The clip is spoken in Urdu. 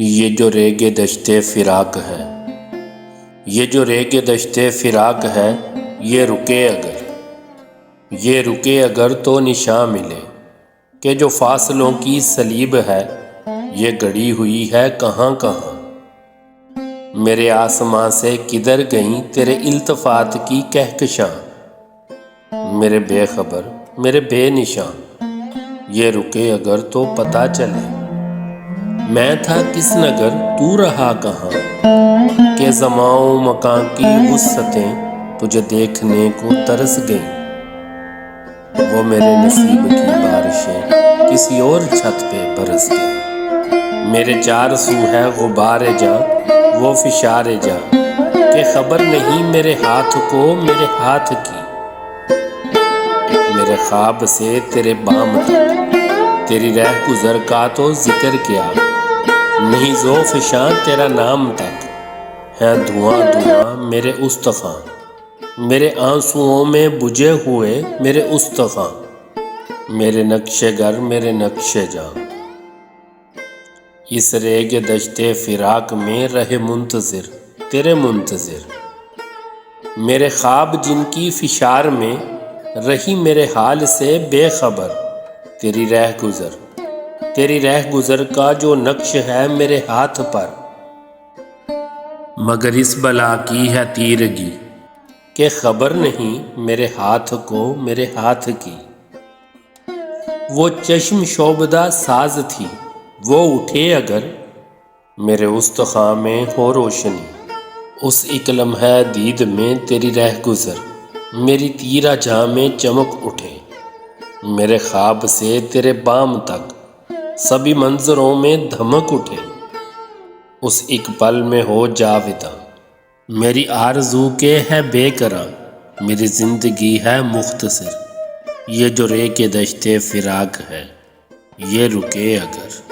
یہ جو ریگ دشت فراق ہے، یہ جو ریگ دشت فراق ہے، یہ رکے اگر تو نشاں ملے کہ جو فاصلوں کی سلیب ہے، یہ گڑی ہوئی ہے کہاں کہاں۔ میرے آسماں سے کدھر گئیں تیرے التفات کی کہکشاں، میرے بے خبر میرے بے نشاں، یہ رکے اگر تو پتہ چلے۔ میں تھا کس نگر تو رہا کہاں، کہ زمان و مکان کی وسعتیں تجھے دیکھنے کو ترس گئیں۔ وہ میرے نصیب کی بارشیں کسی اور چھت پہ برس گئیں۔ میرے چار سو ہے غبار جاں وہ فشار جاں، کہ خبر نہیں میرے ہاتھ کو میرے ہاتھ کی۔ میرے خواب سے تیرے بام تک تیری رہ گزر کا تو ذکر کیا، نہیں ذوفشاں تیرا نام تک ہے دھواں دھواں میرے استخوان۔ میرے آنسوؤں میں بجھے ہوئے میرے استخوان، میرے نقش گر میرے نقش جاں۔ اس ریگ دشت فراق میں رہے منتظر تیرے منتظر، میرے خواب جن کی فشار میں رہی میرے حال سے بے خبر۔ تیری رہ گزر کا جو نقش ہے میرے ہاتھ پر، مگر اس بلا کی ہے تیرگی کہ خبر نہیں میرے ہاتھ کو میرے ہاتھ کی۔ وہ چشم شعبدہ ساز تھی وہ اٹھے اگر، میرے استخوان میں ہو روشنی۔ اس ایک لمحہ دید میں تیری رہ گزر میری تیرہ جاں میں چمک اٹھے۔ میرے خواب سے تیرے بام تک سبھی منظروں میں دھمک اٹھے۔ اس ایک پل میں ہو جاوداں میری آرزو کے ہے بے قراں، میری زندگی ہے مختصر۔ یہ جو ریگ دشت فراق ہے، یہ رکے اگر۔